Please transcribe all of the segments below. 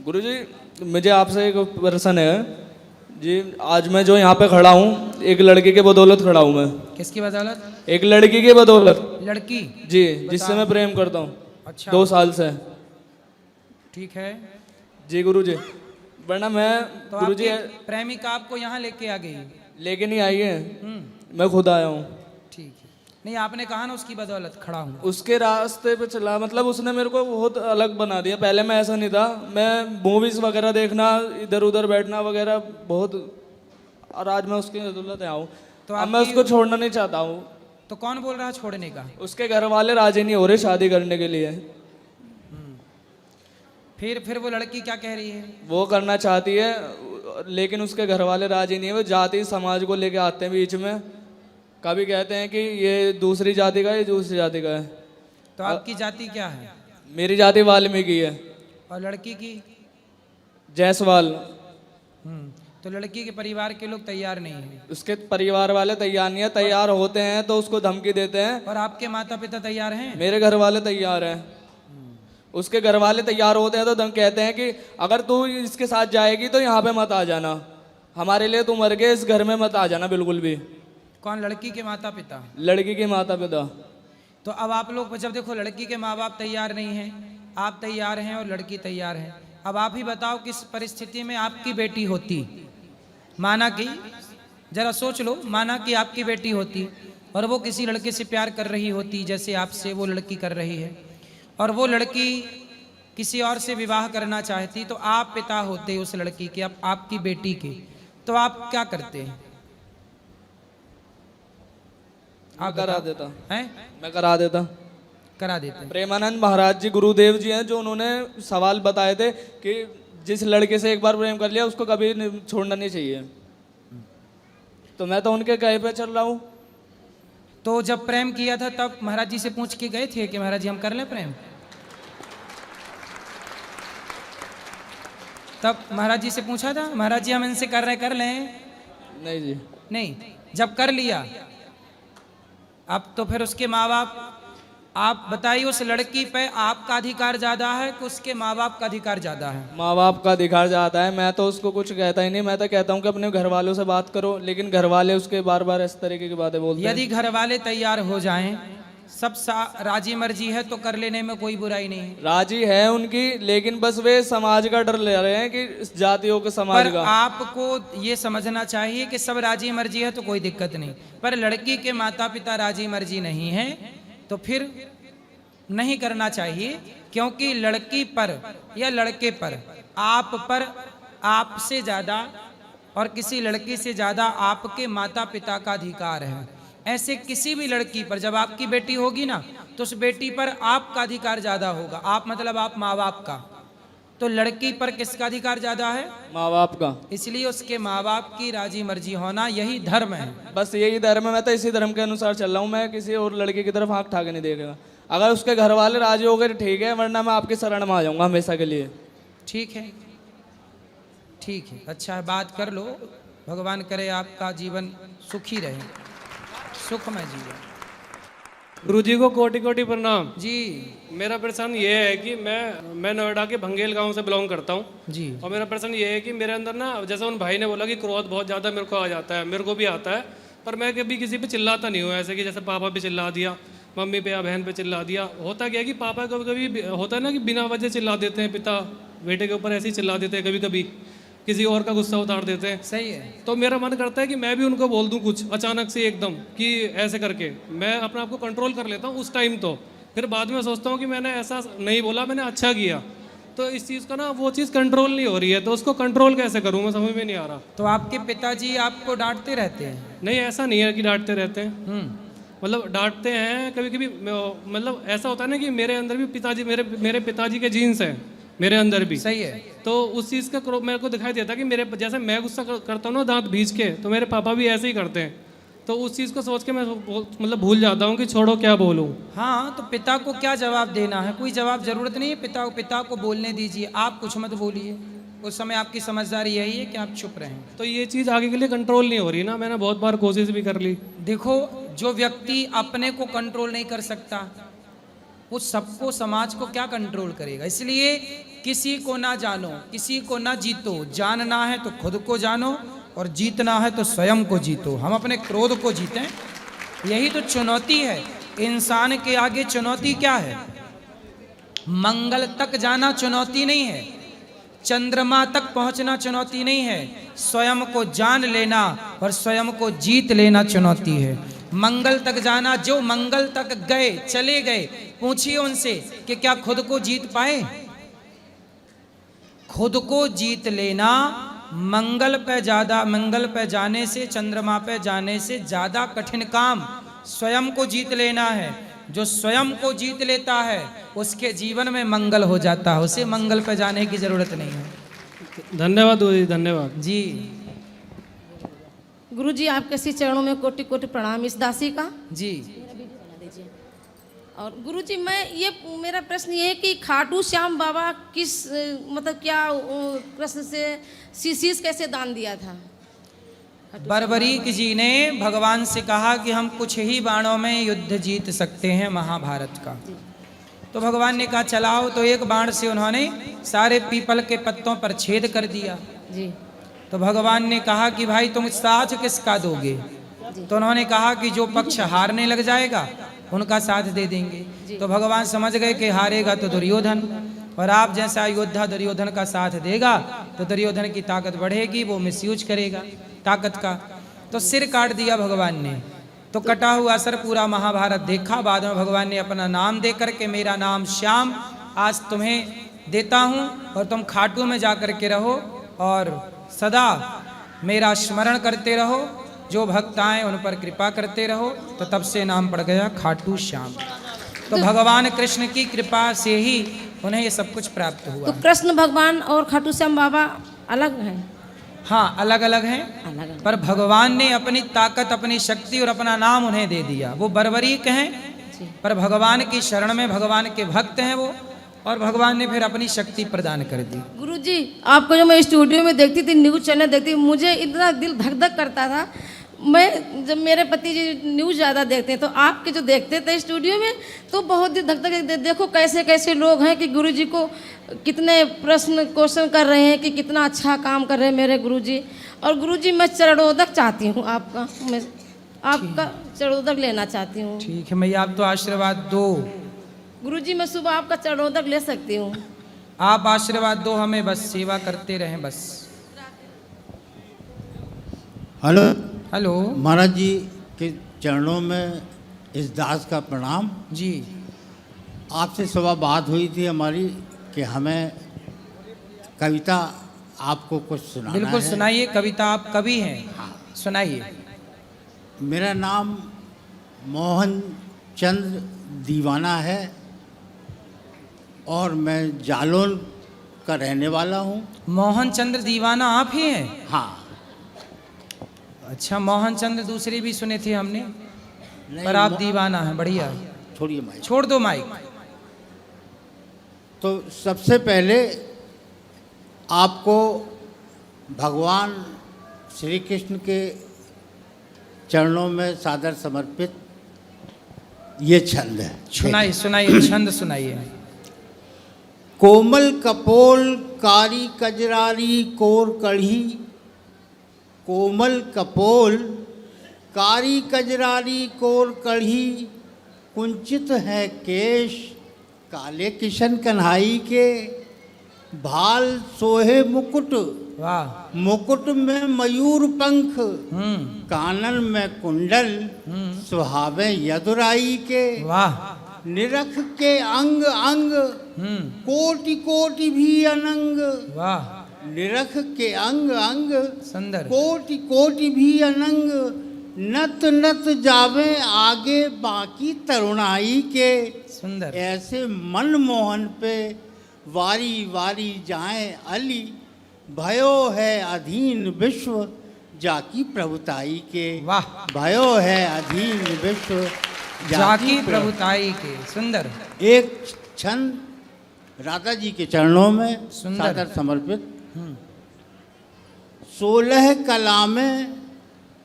गुरुजी मुझे आपसे एक प्रश्न है जी। आज मैं जो यहाँ पे खड़ा हूँ एक लड़की के बदौलत खड़ा हूँ मैं। किसकी बदौलत? एक लड़की के बदौलत लड़की? जी, जिससे मैं प्रेम करता हूँ अच्छा 2 साल से। ठीक है। जी गुरुजी, वरना मैं तो गुरुजी आपकी प्रेमिका आपको यहाँ लेके आ गई? लेके नहीं आई है, मैं खुद आया हूँ। ठीक है। नहीं आपने कहा ना उसकी बदौलत खड़ा हूँ। उसके रास्ते पे चला, मतलब उसने मेरे को बहुत अलग बना दिया। पहले मैं ऐसा नहीं था, मैं मूवीज वगैरह देखना, इधर उधर बैठना वगैरह बहुत, और आज मैं उसकी बदौलत आया हूँ। तो अब मैं उसको छोड़ना नहीं चाहता हूँ। तो कौन बोल रहा है छोड़ने का? उसके घर वाले राजी नहीं हो रहे शादी करने के लिए। फिर वो लड़की क्या कह रही है? वो करना चाहती है लेकिन उसके घर वाले राजी नहीं है। वो जाति समाज को लेके आते हैं बीच में। कभी कहते हैं कि ये दूसरी जाति का है, ये दूसरी जाति का है। तो आपकी जाति क्या है? मेरी जाति वाल्मीकि है। और लड़की की? जायसवाल। तो लड़की के परिवार के लोग तैयार नहीं है? उसके परिवार वाले तैयार नहीं है। तैयार होते हैं तो उसको धमकी देते हैं। और आपके माता पिता तैयार हैं? मेरे घर वाले तैयार हैं। उसके घर वाले तैयार होते हैं तो कहते हैं कि अगर तू इसके साथ जाएगी तो यहाँ पे मत आ जाना, हमारे लिए तू मर गए, इस घर में मत आ जाना बिल्कुल भी। कौन? लड़की के माता पिता? लड़की के माता पिता। तो अब आप लोग जब देखो लड़की के माँ बाप तैयार नहीं हैं, आप तैयार हैं और लड़की तैयार है, अब आप ही बताओ किस परिस्थिति में आपकी बेटी होती। माना कि जरा सोच लो, माना कि आपकी बेटी होती और वो किसी लड़के से प्यार कर रही होती जैसे आपसे वो लड़की कर रही है, और वो लड़की किसी और से विवाह करना चाहती, तो आप पिता होते उस लड़की के, अब आपकी बेटी के, तो आप क्या करते हैं? आप करा देता हैं? मैं करा देता। करा देते हैं। प्रेमानंद महाराज जी गुरुदेव जी हैं जो उन्होंने सवाल बताए थे कि जिस लड़के से एक बार प्रेम कर लिया उसको कभी छोड़ना नहीं चाहिए। तो मैं तो उनके कहे पे चल रहा हूँ। तो जब प्रेम किया था तब महाराज जी से पूछ के गए थे कि महाराज जी हम कर लें प्रेम? तब महाराज जी से पूछा था महाराज जी हम इनसे कर लें? नहीं जी। नहीं। जब कर लिया अब तो फिर उसके माँ बाप, आप बताइए उस लड़की पे आपका अधिकार ज्यादा है कि उसके माँ बाप का अधिकार ज्यादा है? माँ बाप का अधिकार ज्यादा है। मैं तो उसको कुछ कहता ही नहीं। मैं तो कहता हूँ कि अपने घर वालों से बात करो, लेकिन घर वाले उसके बार बार इस तरीके की बातें बोलते हैं। यदि घर वाले तैयार हो जाएं, सब राजी मर्जी है तो कर लेने में कोई बुराई नहीं है। राजी है उनकी, लेकिन बस वे समाज का डर ले रहे हैं कि इस जातियों के समाज पर का। आपको ये समझना चाहिए कि सब राजी मर्जी है तो कोई दिक्कत नहीं, पर लड़की के माता पिता राजी मर्जी नहीं है तो फिर नहीं करना चाहिए, क्योंकि लड़की पर या लड़के पर आपसे ज्यादा और किसी लड़की से ज्यादा आपके माता पिता का अधिकार है। ऐसे किसी भी लड़की पर जब आपकी बेटी होगी ना तो उस बेटी पर आपका अधिकार ज्यादा होगा। आप मतलब आप माँ बाप का। तो लड़की पर किसका अधिकार ज्यादा है? माँ बाप का। इसलिए उसके माँ बाप की राजी मर्जी होना यही धर्म है। बस यही धर्म है। मैं तो इसी धर्म के अनुसार चल रहा हूँ। मैं किसी और लड़के की तरफ आँख ठाके नहीं देखेगा। अगर उसके घर वाले राजी हो गए ठीक है, वरना मैं आपकी शरण में आ जाऊंगा हमेशा के लिए। ठीक है, ठीक है, अच्छा है, बात कर लो। भगवान करे आपका जीवन सुखी रहे, सुखमय जीवन। गुरु जी को कोटि कोटि प्रणाम जी। मेरा प्रश्न ये है कि मैं नोएडा के भंगेल गांव से बिलोंग करता हूँ जी। और मेरा प्रश्न ये है कि मेरे अंदर ना, जैसे उन भाई ने बोला कि क्रोध बहुत ज़्यादा मेरे को आ जाता है, मेरे को भी आता है, पर मैं कभी किसी पे चिल्लाता नहीं हूँ। ऐसे कि जैसे पापा पे चिल्ला दिया, मम्मी पे या बहन पे चिल्ला दिया। होता क्या है कि पापा कभी कभी होता है ना कि बिना वजह चिल्ला देते हैं, पिता बेटे के ऊपर ऐसे ही चिल्ला देते हैं, कभी कभी किसी और का गुस्सा उतार देते हैं। सही है। तो मेरा मन करता है कि मैं भी उनको बोल दूं कुछ अचानक से एकदम कि ऐसे करके मैं अपने आप को कंट्रोल कर लेता हूँ उस टाइम। तो फिर बाद में सोचता हूँ कि मैंने ऐसा नहीं बोला, मैंने अच्छा किया। तो इस चीज़ का ना वो चीज़ कंट्रोल नहीं हो रही है, तो उसको कंट्रोल कैसे करूँ मैं समझ में नहीं आ रहा। तो आपके पिताजी आपको डांटते रहते हैं? नहीं, ऐसा नहीं है कि डांटते रहते हैं, मतलब डांटते हैं कभी कभी। मतलब ऐसा होता है ना कि मेरे अंदर भी पिताजी, मेरे पिताजी के जीन्स हैं मेरे अंदर भी। सही है। तो उस चीज़ का मेरे को दिखाई देता है कि मेरे जैसे मैं गुस्सा करता हूँ ना दांत भींच के, तो मेरे पापा भी ऐसे ही करते हैं। तो उस चीज़ को सोच के मैं मतलब भूल जाता हूँ कि छोड़ो क्या बोलूँ। हाँ, तो पिता को क्या जवाब देना है? कोई जवाब जरूरत नहीं है। पिता को बोलने दीजिए, आप कुछ मत बोलिए। उस समय आपकी समझदारी यही है कि आप चुप रहें। तो ये चीज़ आगे के लिए कंट्रोल नहीं हो रही ना, मैंने बहुत बार कोशिश भी कर ली। देखो, जो व्यक्ति अपने को कंट्रोल नहीं कर सकता वो सबको, समाज को क्या कंट्रोल करेगा? इसलिए किसी को ना जानो, किसी को ना जीतो। जानना है तो खुद को जानो और जीतना है तो स्वयं को जीतो। हम अपने क्रोध को जीतें, यही तो चुनौती है। इंसान के आगे चुनौती क्या है? मंगल तक जाना चुनौती नहीं है, चंद्रमा तक पहुंचना चुनौती नहीं है, स्वयं को जान लेना और स्वयं को जीत लेना चुनौती है। मंगल तक जाना, जो मंगल तक गए, चले गए, पूछिए उनसे कि क्या खुद को जीत पाए? खुद को जीत लेना मंगल पे जाने से, चंद्रमा पे जाने से ज्यादा कठिन काम स्वयं को जीत लेना है। जो स्वयं को जीत लेता है उसके जीवन में मंगल हो जाता है, उसे मंगल पे जाने की जरूरत नहीं है। धन्यवाद गुरुजी, धन्यवाद जी। गुरुजी आपके श्री चरणों में कोटि कोटि प्रणाम इस दासी का। जी। और गुरुजी मैं ये मेरा प्रश्न ये है कि खाटू श्याम बाबा किस मतलब क्या कृष्ण से शीश कैसे दान दिया था? बर्बरीक जी ने भगवान से कहा कि हम कुछ ही बाणों में युद्ध जीत सकते हैं महाभारत का। तो भगवान ने कहा चलाओ, तो एक बाण से उन्होंने सारे पीपल के पत्तों पर छेद कर दिया। जी। तो भगवान ने कहा कि भाई तुम साथ किसका दोगे? तो उन्होंने कहा कि जो पक्ष हारने लग जाएगा उनका साथ दे देंगे। तो भगवान समझ गए कि हारेगा तो दुर्योधन, और आप जैसा योद्धा दुर्योधन का साथ देगा तो दुर्योधन की ताकत बढ़ेगी, वो मिसयूज करेगा ताकत का। तो सिर काट दिया भगवान ने। तो कटा हुआ सर पूरा महाभारत देखा। बाद में भगवान ने अपना नाम दे करके, मेरा नाम श्याम आज तुम्हें देता हूँ और तुम खाटू में जा कर के रहो और सदा मेरा स्मरण करते रहो, जो भक्त आए उन पर कृपा करते रहो। तो तब से नाम पड़ गया खाटू श्याम। तो भगवान कृष्ण की कृपा से ही उन्हें ये सब कुछ प्राप्त हुआ। तो कृष्ण भगवान और खाटू श्याम बाबा अलग हैं? हाँ, अलग अलग हैं, अलग। पर भगवान ने अपनी ताकत, अपनी शक्ति और अपना नाम उन्हें दे दिया। वो बर्बरीक हैं पर भगवान की शरण में, भगवान के भक्त हैं वो, और भगवान ने फिर अपनी शक्ति प्रदान कर दी। गुरुजी आपको जो मैं स्टूडियो में देखती थी, न्यूज़ चैनल देखती, मुझे इतना दिल धक धक करता था। मैं जब मेरे पति जी न्यूज़ ज़्यादा देखते हैं तो आपके जो देखते थे स्टूडियो में तो बहुत दिल धक धक। देखो कैसे कैसे लोग हैं कि गुरुजी को कितने क्वेश्चन कर रहे हैं कि कितना अच्छा काम कर रहे हैं मेरे गुरुजी। और गुरुजी मैं चरणोदक चाहती हूँ आपका, मैं आपका चरणोदक लेना चाहती हूँ। ठीक है मैया, आप तो आशीर्वाद दो। गुरुजी मैं सुबह आपका चरणोदक ले सकती हूँ? आप आशीर्वाद दो हमें, बस सेवा करते रहें बस। हेलो हेलो महाराज जी के चरणों में इस दास का प्रणाम। जी। आपसे सुबह बात हुई थी हमारी कि हमें कविता आपको कुछ सुनाना है। बिल्कुल सुनाइए, कविता आप कवि हैं, सुनाइए। मेरा नाम मोहन चंद्र दीवाना है और मैं जालौन का रहने वाला हूँ। मोहन चंद्र दीवाना आप ही हैं? हाँ। अच्छा, मोहन चंद्र दूसरे भी सुने थे हमने, नहीं, पर आप दीवाना हैं। बढ़िया। छोड़िए माइक, छोड़ दो माइक। तो सबसे पहले आपको भगवान श्री कृष्ण के चरणों में सादर समर्पित ये छंद है। सुनाइए सुनाइए, छंद सुनाइए। कोमल कपोल कारी कजरारी कोर कढ़ी, कोमल कपोल कारी कजरारी कोर कढ़ी, कुंचित है केश काले किशन कन्हाई के, भाल सोहे मुकुट वाह। मुकुट में मयूर पंख, हम्म। कानन में कुंडल सुहावे यदुराई के, वाह। निरख के अंग अंग कोटि कोटि भी अनंग, वाह। निरख के अंग अंग सुंदर। कोटि कोटि भी अनंग, नत नत जावे आगे बाकी तरुणाई के, सुंदर। ऐसे मनमोहन पे वारी वारी जाए अली, भयो है अधीन विश्व जाकी प्रभुताई के। वाह। भयो है अधीन विश्व जाकी प्रभुताई के। सुंदर। एक छंद राधा जी के चरणों में सुंदर। सादर समर्पित। 16 कला में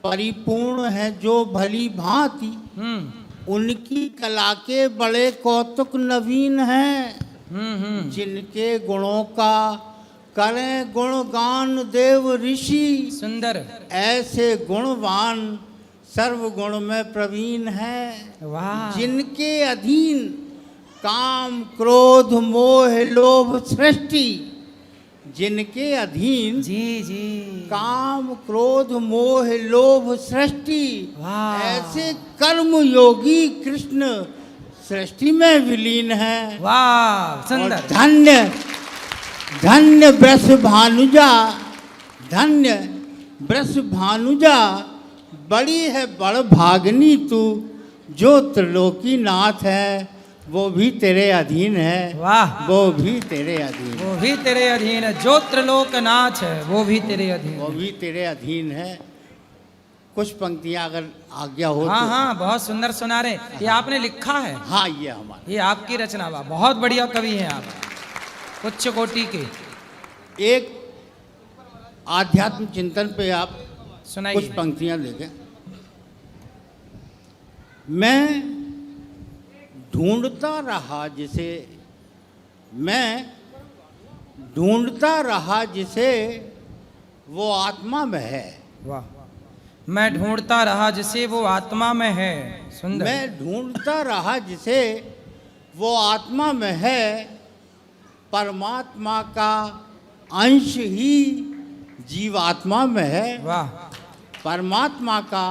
परिपूर्ण है जो भली भांति, उनकी कला के बड़े कौतुक नवीन हैं। जिनके गुणों का करें गुणगान देव ऋषि, सुंदर, ऐसे गुणवान सर्व गुण में प्रवीण है। वाह, जिनके अधीन काम क्रोध मोह लोभ सृष्टि, जिनके अधीन जी जी, काम क्रोध मोह लोभ सृष्टि, वाह, ऐसे कर्म योगी कृष्ण सृष्टि में विलीन है। वाह, और सुंदर, धन्य धन्य वृष भानुजा, धन्य वृष भानुजा, बड़ी है बड़ भागनी तू, जो त्रिलोकी नाथ है वो भी तेरे अधीन है। वाह, वो भी तेरे अधीन, वो भी तेरे अधीन है, जो त्रिलोकनाथ है वो भी तेरे अधीन वो है। भी तेरे अधीन है। कुछ पंक्तियां अगर आज्ञा हो हाँ तो। हाँ, बहुत सुंदर सुना रहे। ये आपने लिखा है? हाँ, ये हमारा, ये आपकी रचना बा, बहुत बढ़िया कवि हैं आप, उच्च कोटि के। एक आध्यात्म चिंतन पे आप कुछ सुनाइए। पंक्तियां देखें। मैं ढूंढता रहा जिसे, मैं ढूंढता रहा जिसे वो आत्मा में है। वाह, मैं ढूंढता रहा जिसे वो आत्मा में है। सुंदर, मैं ढूंढता रहा जिसे वो आत्मा में है, परमात्मा का अंश ही जीवात्मा में है। वाह, परमात्मा का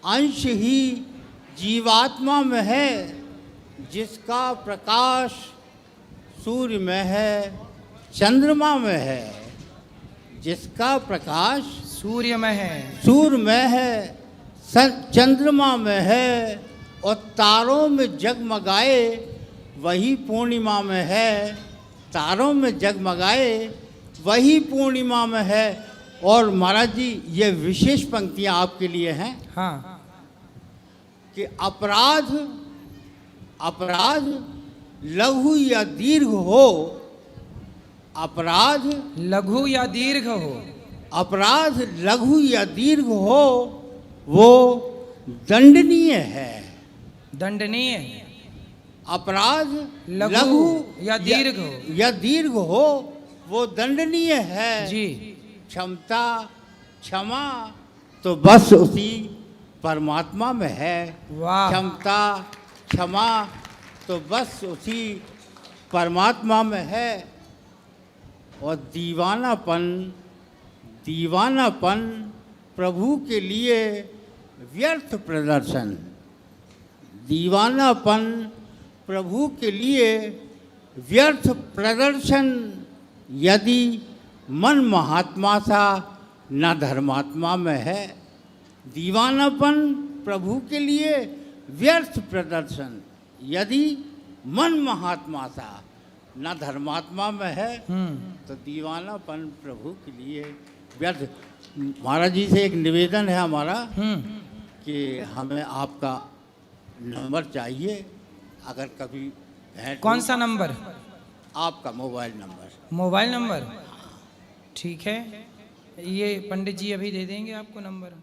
अंश ही जीवात्मा में है, जिसका प्रकाश सूर्य में है चंद्रमा में है, जिसका प्रकाश सूर्य में है, सूर्य में है चंद्रमा में है, और तारों में जगमगाए वही पूर्णिमा में है, तारों में जगमगाए वही पूर्णिमा में है। और महाराज जी, ये विशेष पंक्तियां आपके लिए हैं हाँ, कि अपराध अपराध लघु या दीर्घ हो, अपराध लघु या दीर्घ हो, अपराध लघु या दीर्घ हो, वो दंडनीय है। दंडनीय, अपराध लघु या दीर्घ हो, या दीर्घ हो, वो दंडनीय है जी। क्षमता क्षमा तो बस उसी परमात्मा में है। वाह, क्षमता क्षमा तो बस उसी परमात्मा में है। और दीवानापन दीवानापन प्रभु के लिए व्यर्थ प्रदर्शन, दीवानापन प्रभु के लिए व्यर्थ प्रदर्शन, यदि मन महात्मा सा न धर्मात्मा में है। दीवानापन प्रभु के लिए व्यर्थ प्रदर्शन, यदि मन महात्मा सा न धर्मात्मा में है, तो दीवानापन प्रभु के लिए व्यर्थ। महाराज जी से एक निवेदन है हमारा कि हमें आपका नंबर चाहिए, अगर कभी भेंट कौन हुई, सा नंबर? आपका मोबाइल नंबर। मोबाइल नंबर, ठीक है, ये पंडित जी अभी दे देंगे आपको नंबर।